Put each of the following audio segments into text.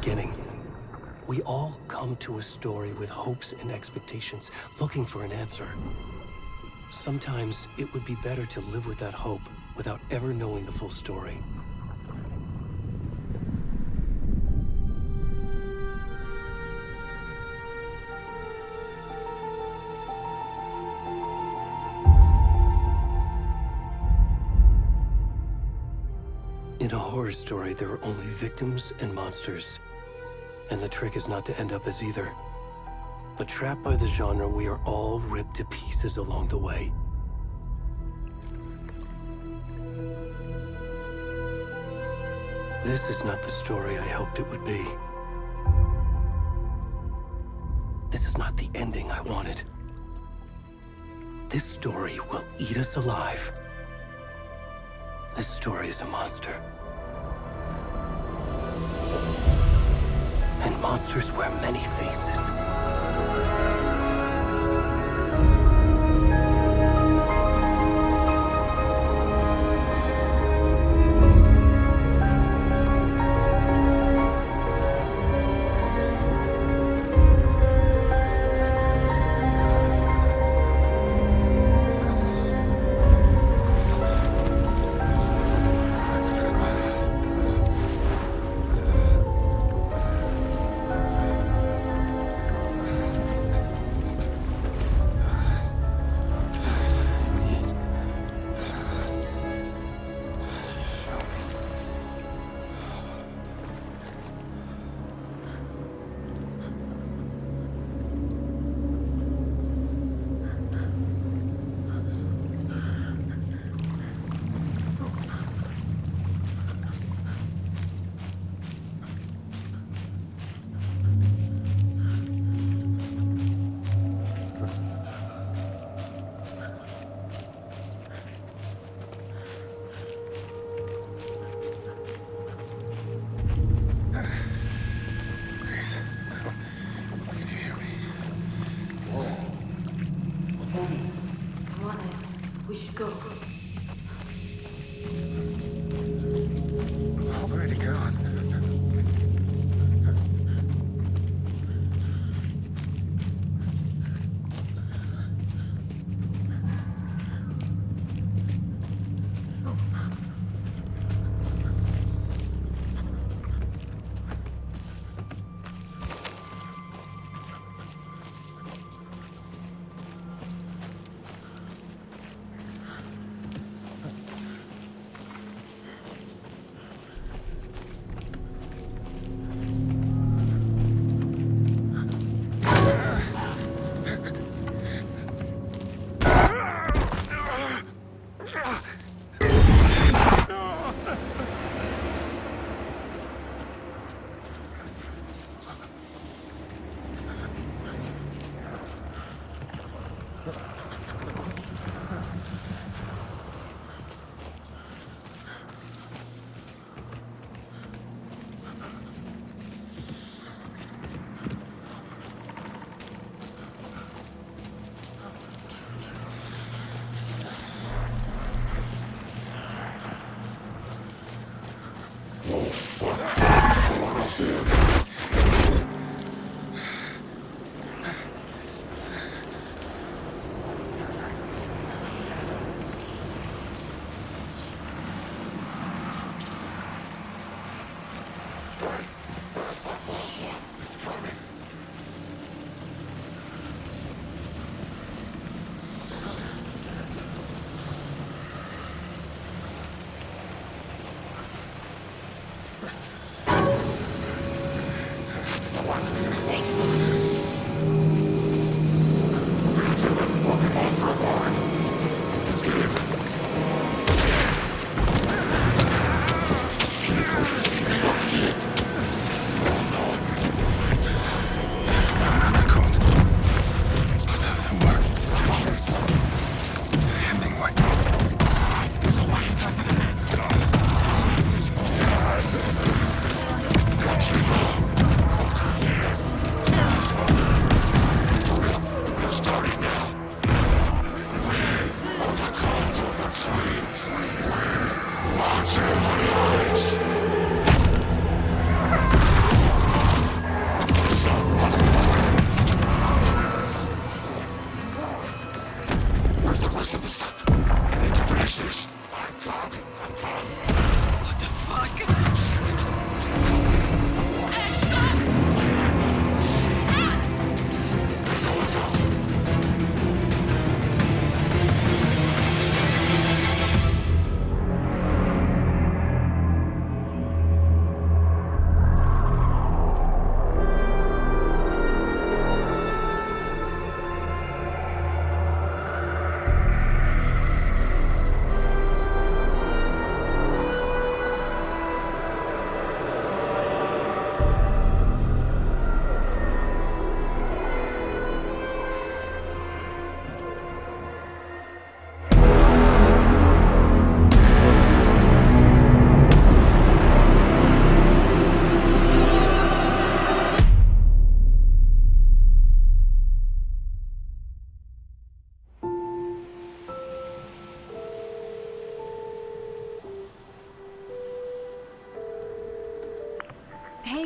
beginning. We all come to a story with hopes and expectations, looking for an answer. Sometimes it would be better to live with that hope without ever knowing the full story. In a horror story, there are only victims and monsters. And the trick is not to end up as either. But trapped by the genre, we are all ripped to pieces along the way. This is not the story I hoped it would be. This is not the ending I wanted. This story will eat us alive. This story is a monster. And monsters wear many faces. Already gone.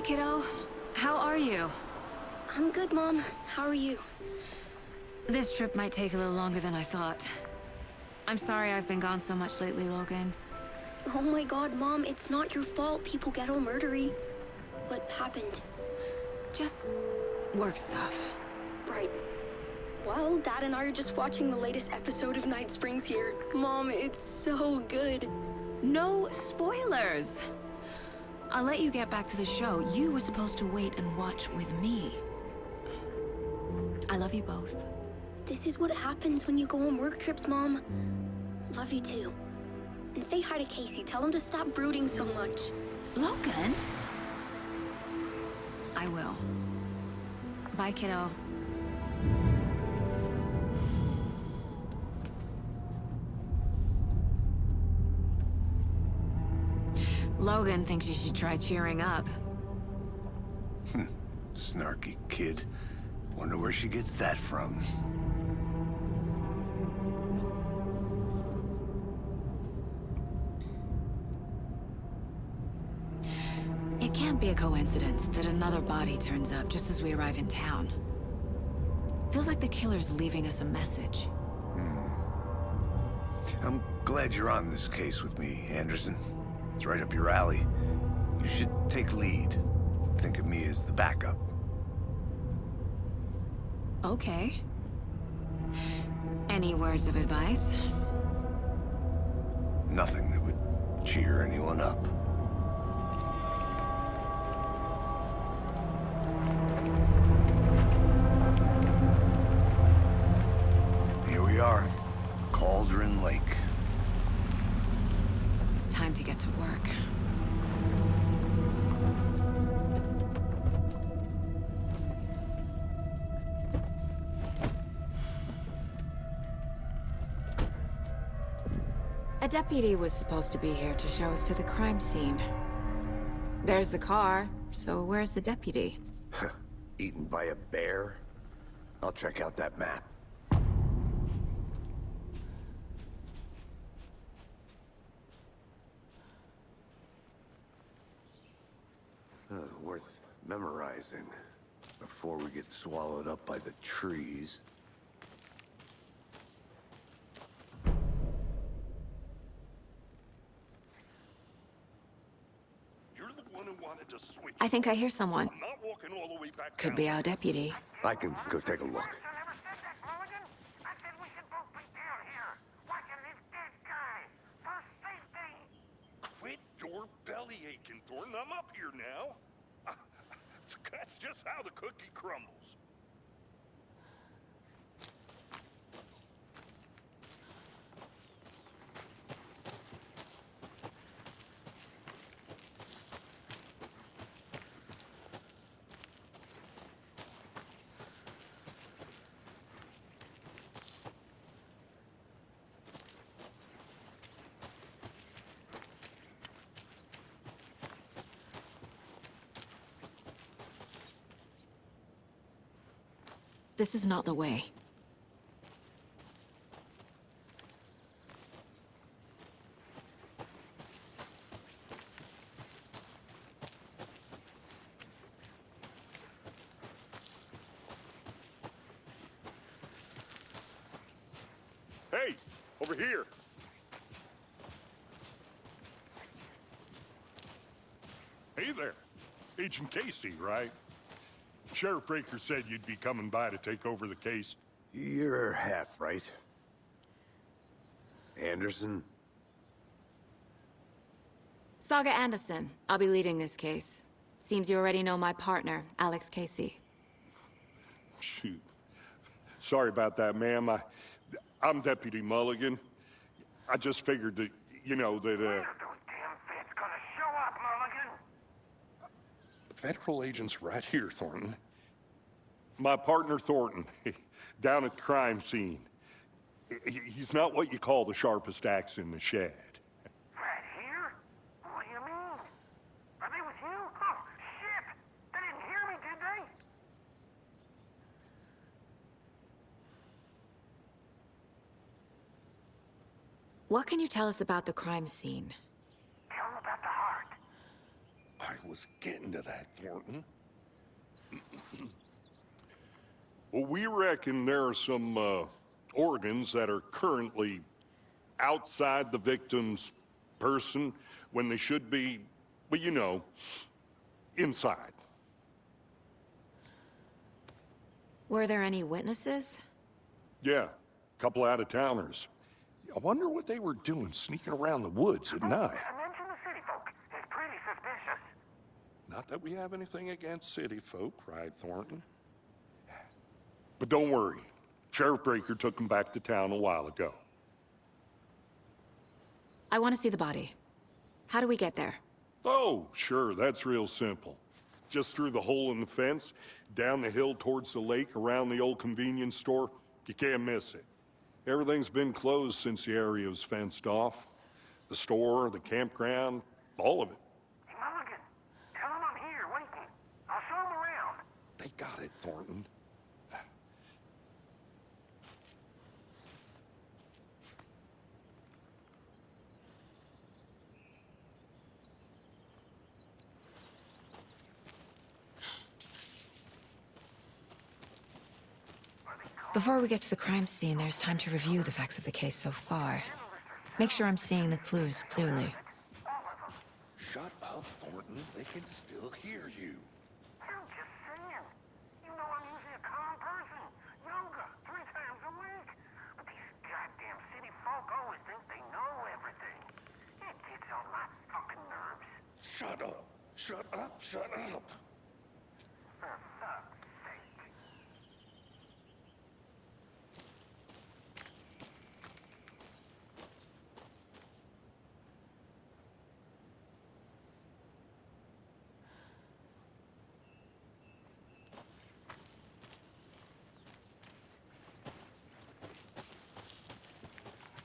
kiddo. How are you? I'm good, Mom. How are you? This trip might take a little longer than I thought. I'm sorry I've been gone so much lately, Logan. Oh my god, Mom, it's not your fault people get all murdery. What happened? Just work stuff. Right. Well, Dad and I are just watching the latest episode of Night Springs here. Mom, it's so good. No spoilers! I'll let you get back to the show. You were supposed to wait and watch with me. I love you both. This is what happens when you go on work trips, Mom. Love you too. And say hi to Casey. Tell him to stop brooding so much. Logan? I will. Bye, kiddo. Logan thinks you should try cheering up. Snarky kid. Wonder where she gets that from. It can't be a coincidence that another body turns up just as we arrive in town. Feels like the killer's leaving us a message. I'm glad you're on this case with me, Anderson. It's right up your alley. You should take lead. Think of me as the backup. Okay. Any words of advice? Nothing that would cheer anyone up. Here we are. Cauldron Lake. Time to get to work. A deputy was supposed to be here to show us to the crime scene. There's the car, so where's the deputy? Eaten by a bear? I'll check out that map. Worth memorizing before we get swallowed up by the trees. You're the one who wanted to switch. I think I hear someone. I'm not walking all the way back Could down. be our deputy. I can go take a look. Quit your belly aching, Thornton. I'm up here now. That's just how the cookie crumbles. This is not the way. Hey, over here. Hey there. Agent Casey, right? Sheriff Breaker said you'd be coming by to take over the case. You're half right. Anderson? Saga Anderson. I'll be leading this case. Seems you already know my partner, Alex Casey. Shoot. Sorry about that, ma'am. I'm Deputy Mulligan. I just figured that, you know, that, Federal agent's right here, Thornton. My partner, Thornton, down at the crime scene. He's not what you call the sharpest axe in the shed. Right here? What do you mean? Are they with you? Oh, shit! They didn't hear me, did they? What can you tell us about the crime scene? Tell them about the heart. was getting to that, Thornton. Well, we reckon there are some organs that are currently outside the victim's person when they should be, well, you know, inside. Were there any witnesses? Yeah, a couple out-of-towners. I wonder what they were doing sneaking around the woods at night. I mentioned the city folk. It's pretty suspicious. Not that we have anything against city folk, cried Thornton. But don't worry. Sheriff Breaker took him back to town a while ago. I want to see the body. How do we get there? Oh, sure, that's real simple. Just through the hole in the fence, down the hill towards the lake, around the old convenience store. You can't miss it. Everything's been closed since the area was fenced off. The store, the campground, all of it. Hey, Mulligan, tell him I'm here waiting. I'll show him around. They got it, Thornton. Before we get to the crime scene, there's time to review the facts of the case so far. Make sure I'm seeing the clues clearly. Shut up, Thornton. They can still hear you. I'm just saying. You know I'm usually a calm person. Yoga 3 times a week. But these goddamn city folk always think they know everything. It gets on my fucking nerves. Shut up. Shut up. Shut up. For fuck's sake.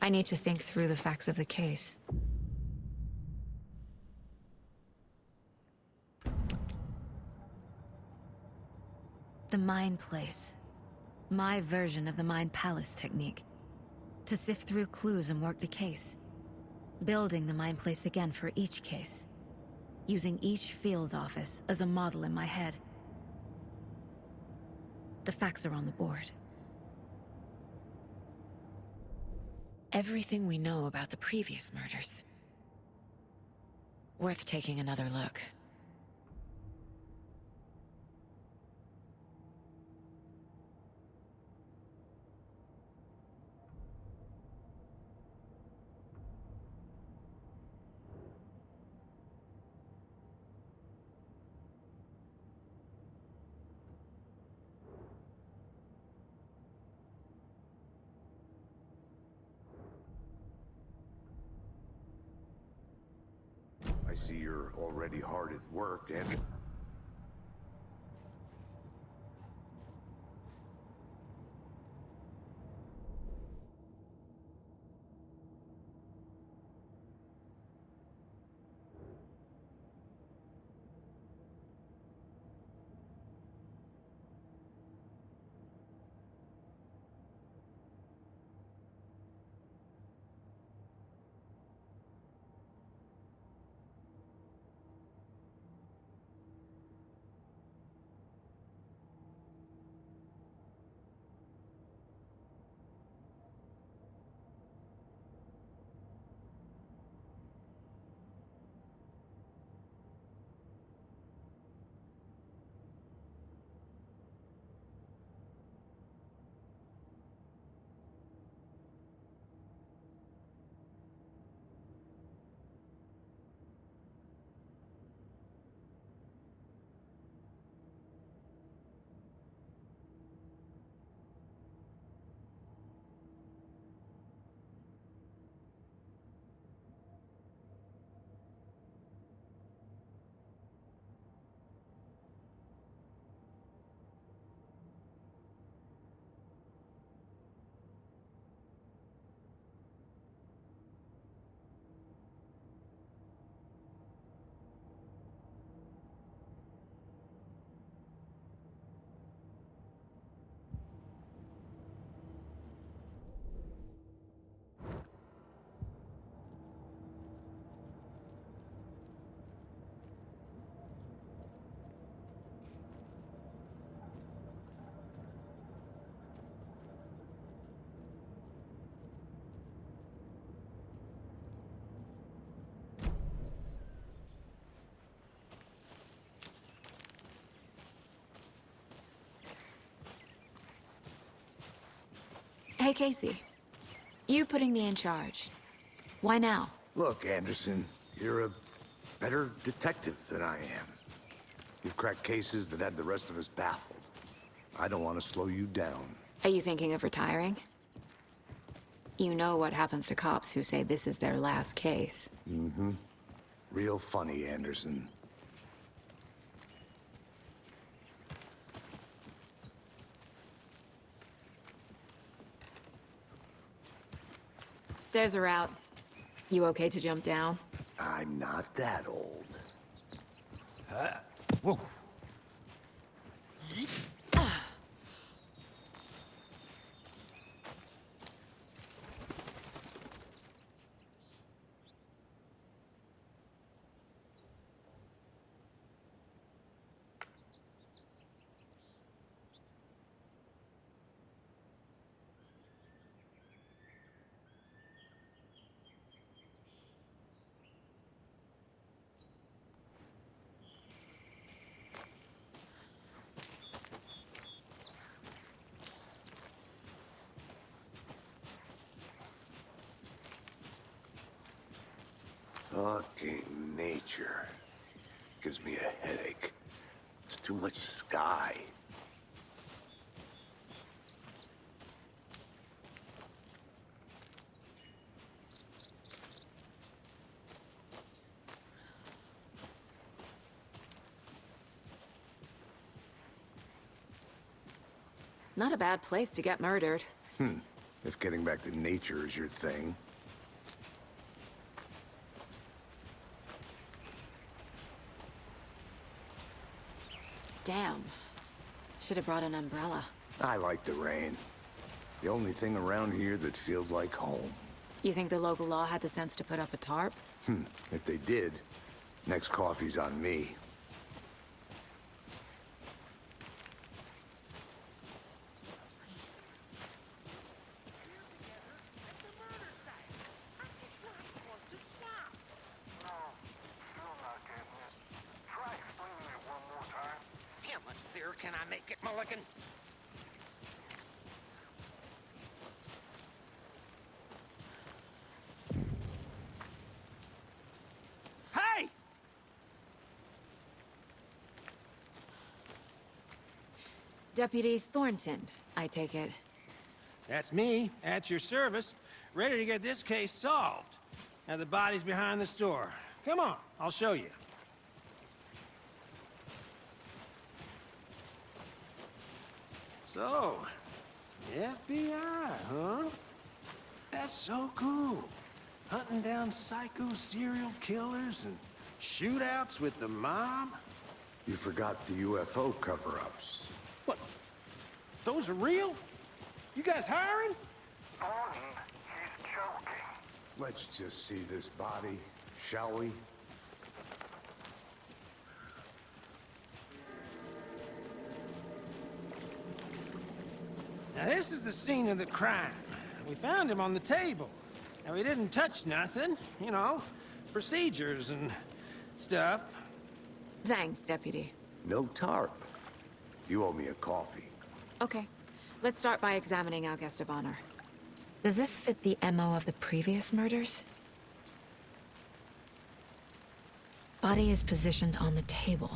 I need to think through the facts of the case. The Mind Place. My version of the Mind Palace technique. To sift through clues and work the case. Building the Mind Place again for each case. Using each field office as a model in my head. The facts are on the board. Everything we know about the previous murders. Worth taking another look. I see you're already hard at work, and... Hey, Casey. You putting me in charge. Why now? Look, Anderson, you're a better detective than I am. You've cracked cases that had the rest of us baffled. I don't want to slow you down. Are you thinking of retiring? You know what happens to cops who say this is their last case. Mm-hmm. Real funny, Anderson. Stairs are out. You okay to jump down? I'm not that old. Whoa. Fucking nature. Gives me a headache. There's too much sky. Not a bad place to get murdered. If getting back to nature is your thing. Damn. Should have brought an umbrella. I like the rain. The only thing around here that feels like home. You think the local law had the sense to put up a tarp? If they did, next coffee's on me. No, still not getting it. Try explaining it one more time. How much clearer can I make it, Mulligan? Hey! Deputy Thornton, I take it. That's me, at your service, ready to get this case solved. Now the body's behind the store. Come on, I'll show you. So, FBI, huh? That's so cool. Hunting down psycho serial killers and shootouts with the mob. You forgot the UFO cover-ups. What? Those are real? You guys hiring? Thornton, he's joking. Let's just see this body, shall we? Now this is the scene of the crime. We found him on the table. Now he didn't touch nothing, you know, procedures and stuff. Thanks, Deputy. No tarp. You owe me a coffee. Okay. Let's start by examining our guest of honor. Does this fit the MO of the previous murders? Body is positioned on the table.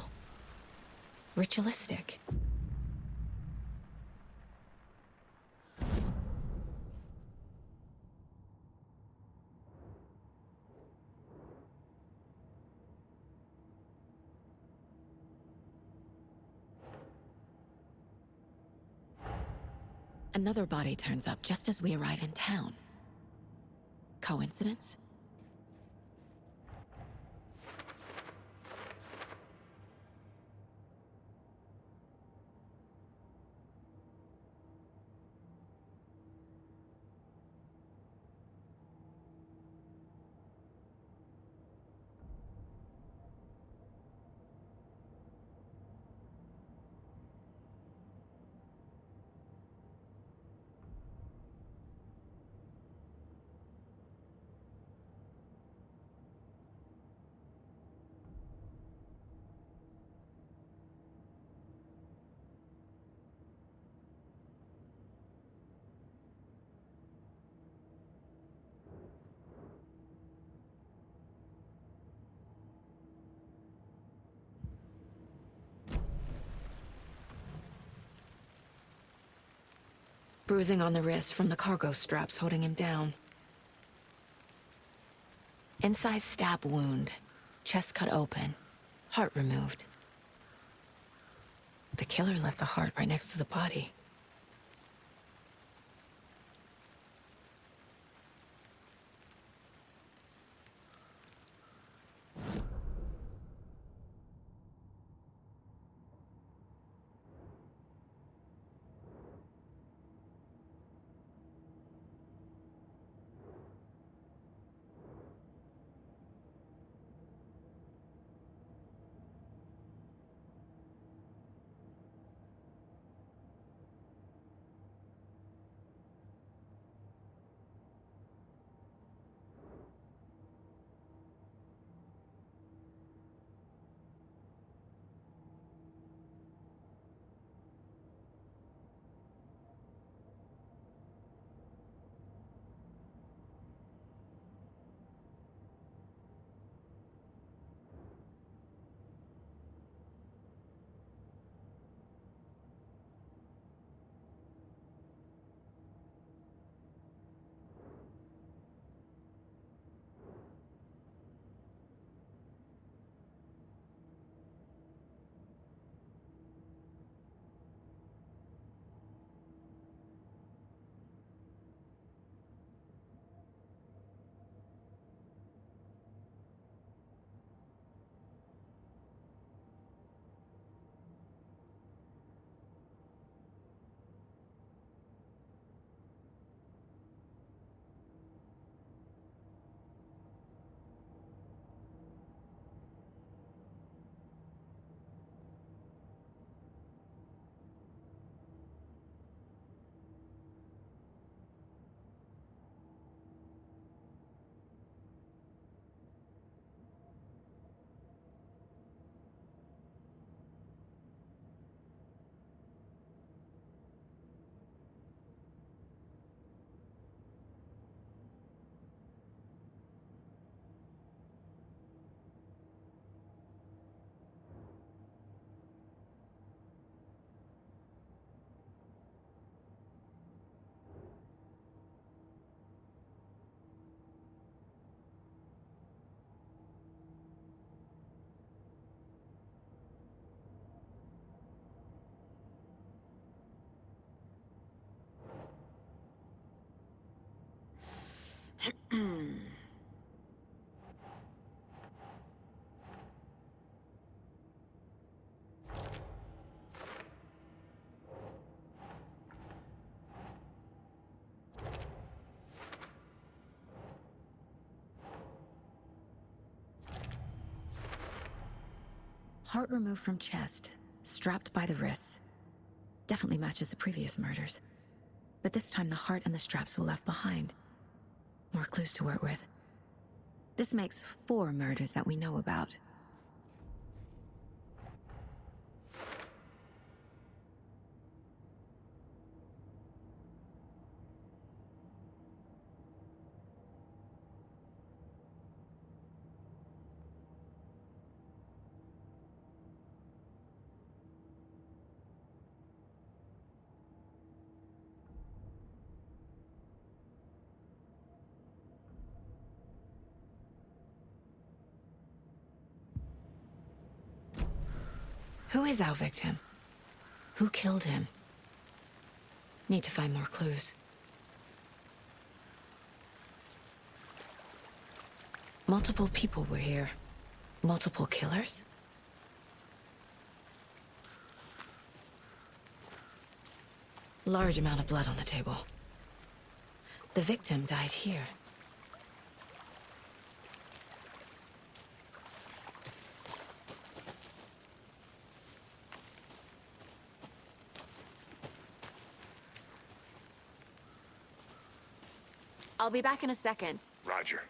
Ritualistic. Another body turns up just as we arrive in town. Coincidence? bruising on the wrist from the cargo straps holding him down. Inside stab wound, chest cut open, heart removed. The killer left the heart right next to the body. Heart removed from chest, strapped by the wrists. Definitely matches the previous murders. But this time the heart and the straps were left behind. More clues to work with. This makes 4 murders that we know about. Who is our victim? Who killed him? Need to find more clues. Multiple people were here. Multiple killers? Large amount of blood on the table. The victim died here. I'll be back in a second. Roger.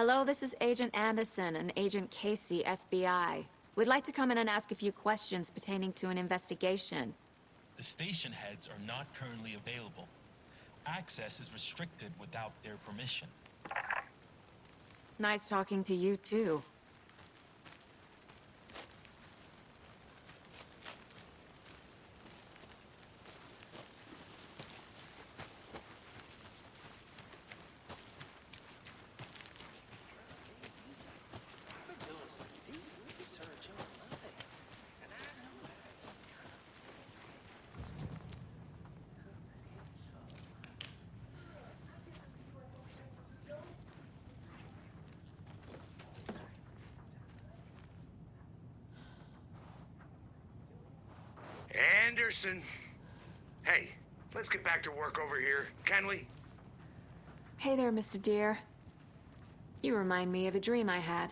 Hello, this is Agent Anderson and Agent Casey, FBI. We'd like to come in and ask a few questions pertaining to an investigation. The station heads are not currently available. Access is restricted without their permission. Nice talking to you, too. Anderson. Hey, let's get back to work over here, can we? Hey there, Mr. Deere. You remind me of a dream I had.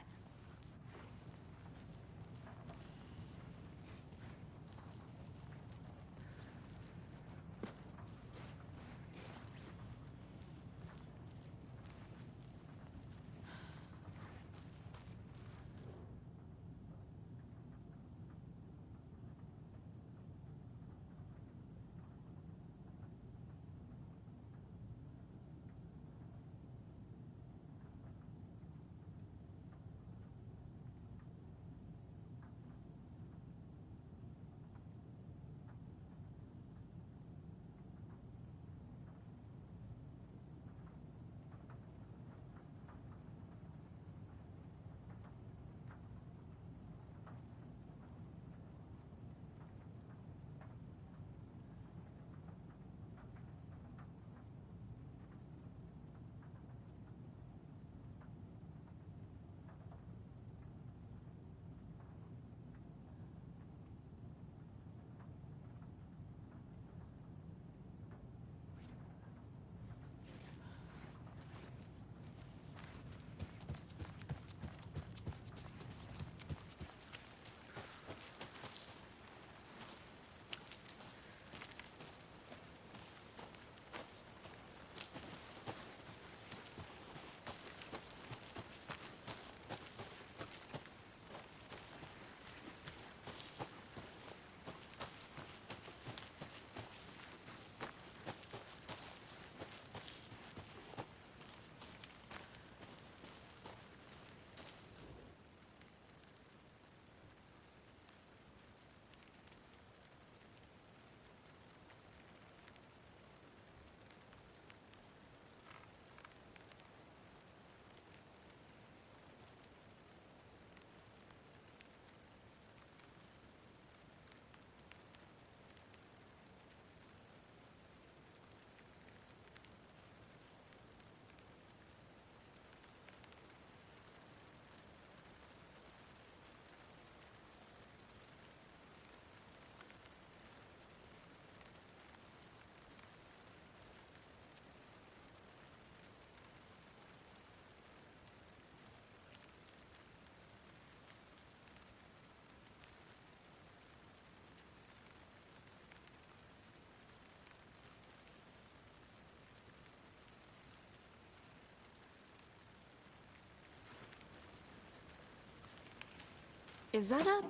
Is that a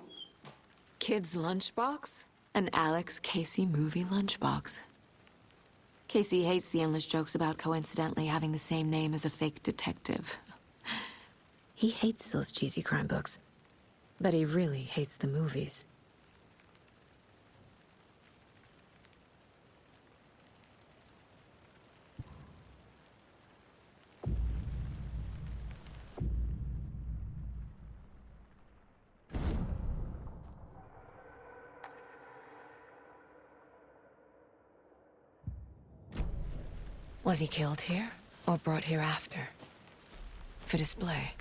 kid's lunchbox? An Alex Casey movie lunchbox. Casey hates the endless jokes about coincidentally having the same name as a fake detective. He hates those cheesy crime books, but he really hates the movies. Was he killed here, or brought here after? For display?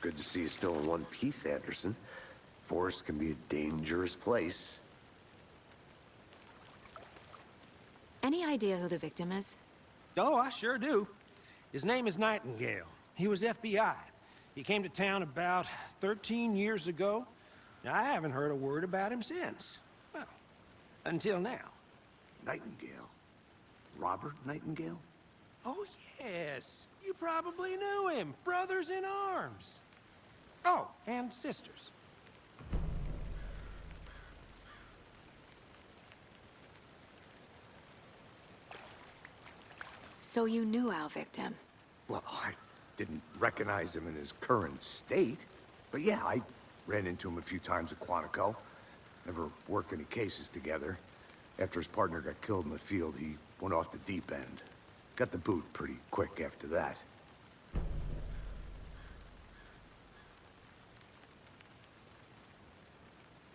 Good to see you still in one piece, Anderson. Forest can be a dangerous place. Any idea who the victim is? Oh, I sure do. His name is Nightingale. He was FBI. He came to town about 13 years ago. I haven't heard a word about him since. Well, until now. Nightingale? Robert Nightingale? Oh, yes. You probably knew him. Brothers in arms. Oh, and sisters. So you knew our victim? Well, I didn't recognize him in his current state. But yeah, I ran into him a few times at Quantico. Never worked any cases together. After his partner got killed in the field, he went off the deep end. Got the boot pretty quick after that.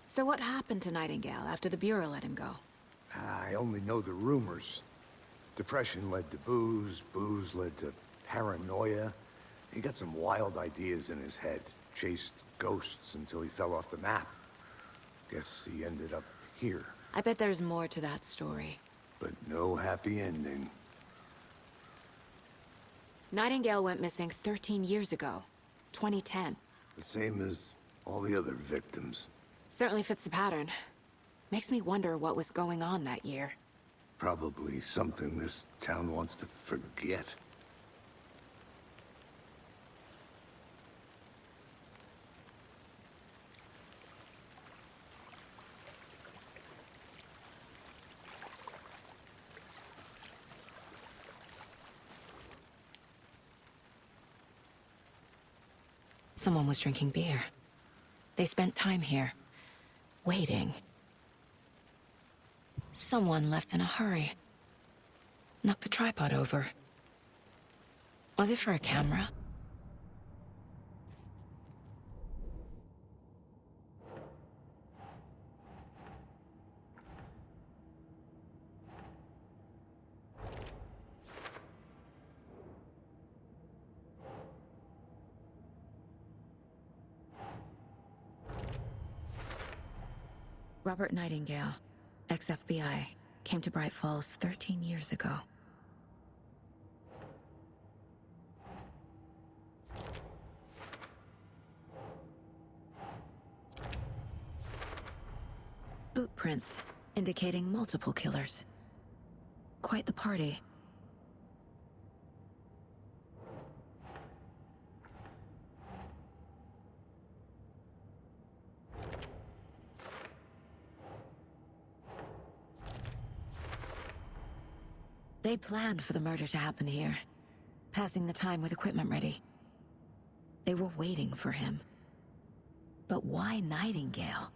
So what happened to Nightingale after the Bureau let him go? I only know the rumors. Depression led to booze, booze led to paranoia. He got some wild ideas in his head, chased ghosts until he fell off the map. Guess he ended up here. I bet there's more to that story. But no happy ending. Nightingale went missing 13 years ago, 2010. The same as all the other victims. Certainly fits the pattern. Makes me wonder what was going on that year. Probably something this town wants to forget. Someone was drinking beer. They spent time here, waiting. Someone left in a hurry. Knocked the tripod over. Was it for a camera? Robert Nightingale, ex-FBI, came to Bright Falls 13 years ago. Boot prints, indicating multiple killers. Quite the party. They planned for the murder to happen here, passing the time with equipment ready. They were waiting for him. But why Nightingale?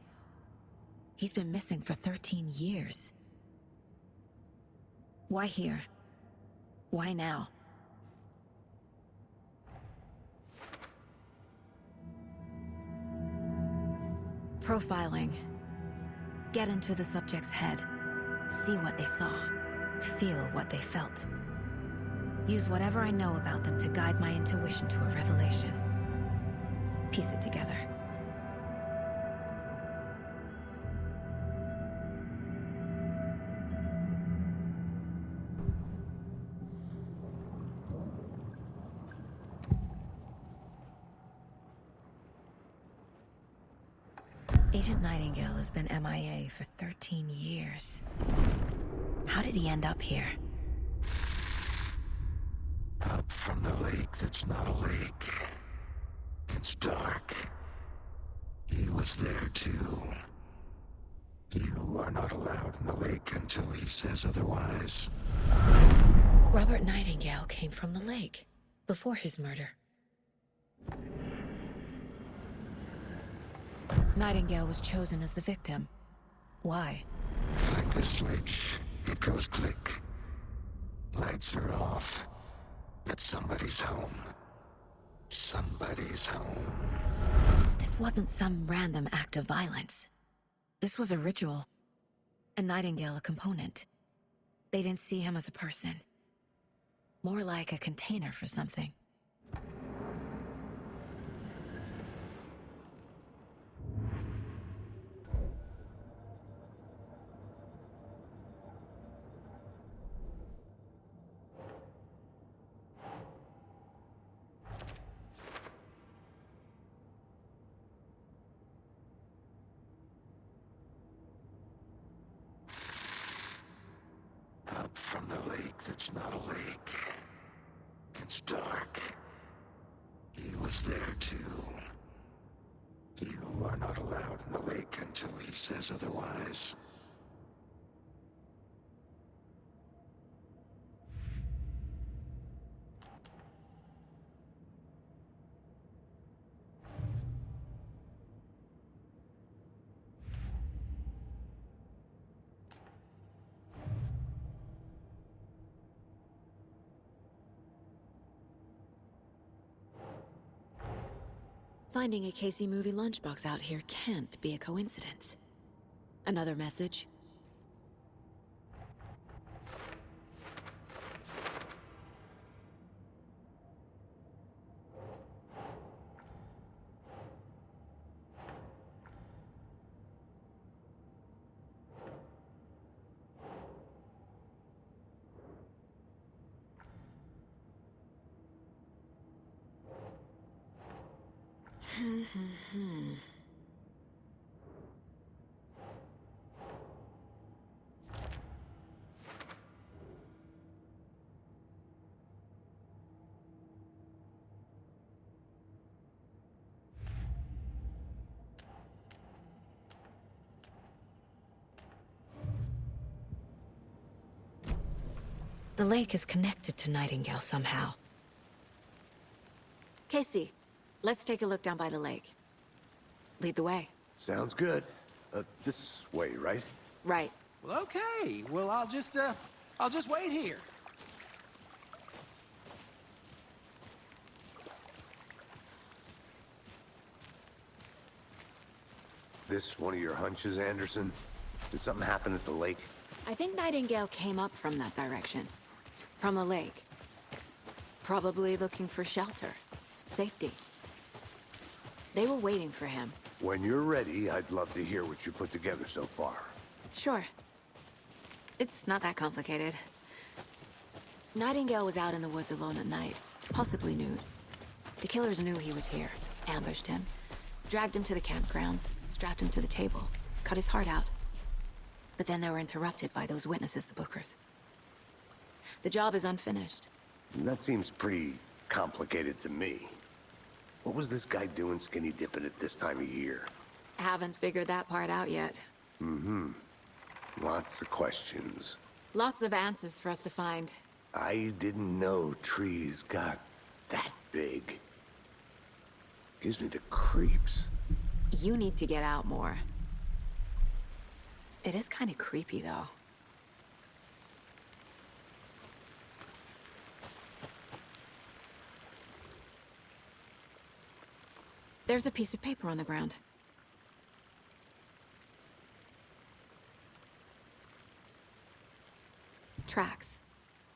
He's been missing for 13 years. Why here? Why now? Profiling. Get into the subject's head. See what they saw. Feel what they felt. Use whatever I know about them to guide my intuition to a revelation. Piece it together. Agent Nightingale has been MIA for 13 years. How did he end up here? Up from the lake that's not a lake. It's dark. He was there too. You are not allowed in the lake until he says otherwise. Robert Nightingale came from the lake, before his murder. Nightingale was chosen as the victim. Why? Flick the switch. It goes click. Lights are off. But somebody's home. Somebody's home. This wasn't some random act of violence. This was a ritual. And Nightingale a component. They didn't see him as a person. More like a container for something. lake that's not a lake. It's dark. He was there too. You are not allowed in the lake until he says otherwise. Finding a Casey movie lunchbox out here can't be a coincidence. Another message? The lake is connected to Nightingale somehow. Casey, let's take a look down by the lake. Lead the way. Sounds good. This way, right? Right. Well, okay. Well, I'll just wait here. This one of your hunches, Anderson? Did something happen at the lake? I think Nightingale came up from that direction. From the lake. Probably looking for shelter. Safety. They were waiting for him. When you're ready, I'd love to hear what you put together so far. Sure. It's not that complicated. Nightingale was out in the woods alone at night, possibly nude. The killers knew he was here, ambushed him, dragged him to the campgrounds, strapped him to the table, cut his heart out. But then they were interrupted by those witnesses, the Bookers. The job is unfinished. That seems pretty complicated to me. What was this guy doing skinny dipping at this time of year? Haven't figured that part out yet. Lots of questions. Lots of answers for us to find. I didn't know trees got that big. Gives me the creeps. You need to get out more. It is kind of creepy, though. There's a piece of paper on the ground. Tracks.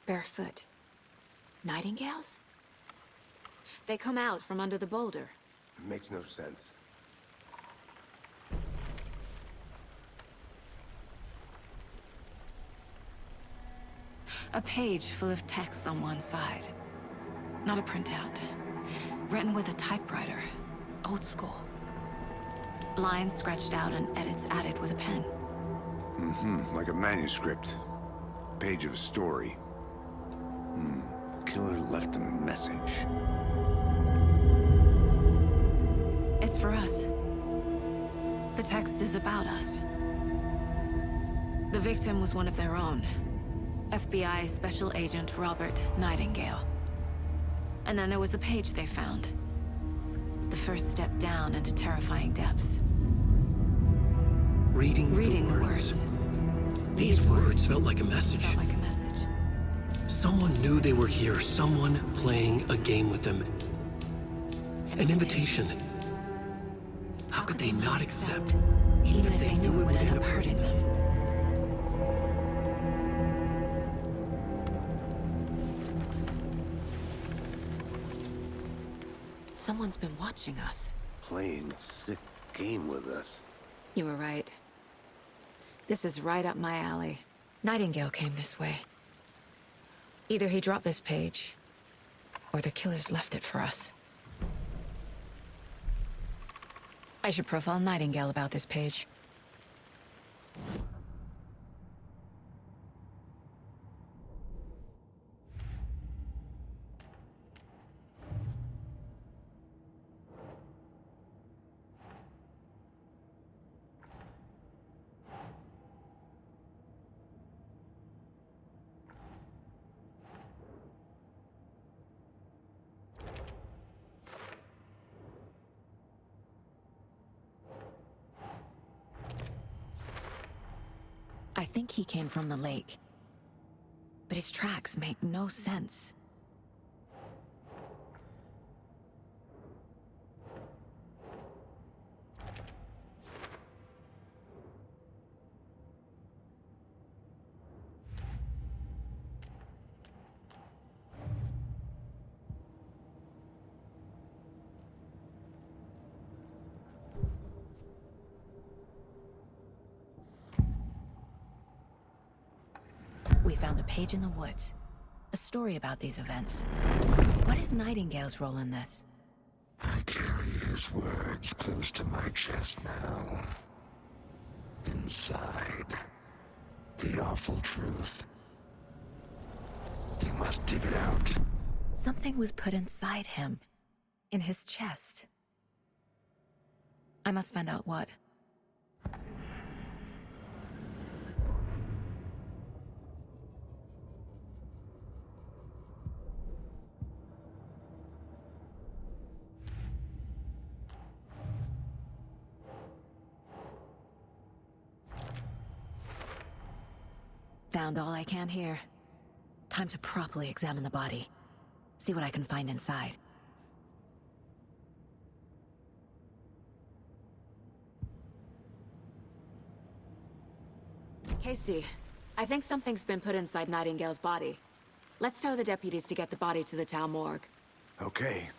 Barefoot. Nightingales? They come out from under the boulder. It makes no sense. A page full of text on one side. Not a printout. Written with a typewriter. Old school. Lines scratched out and edits added with a pen. Like a manuscript. Page of a story. The killer left a message. It's for us. The text is about us. The victim was one of their own. FBI Special Agent Robert Nightingale. And then there was the page they found. The first step down into terrifying depths. Reading the words. These words felt like a message. Felt like a message. Someone knew they were here, someone playing a game with them. An invitation. How could they not accept, even if they knew it would end up hurting them? Someone's been watching us. Playing a sick game with us. You were right. This is right up my alley. Nightingale came this way. Either he dropped this page, or the killers left it for us. I should profile Nightingale about this page. I think he came from the lake. But his tracks make no sense. We found a page in the woods. A story about these events. What is Nightingale's role in this? I carry his words close to my chest now. Inside, the awful truth. You must dig it out. Something was put inside him. In his chest. I must find out what. Found all I can here. Time to properly examine the body. See what I can find inside. Casey, I think something's been put inside Nightingale's body. Let's tell the deputies to get the body to the town morgue. Okay.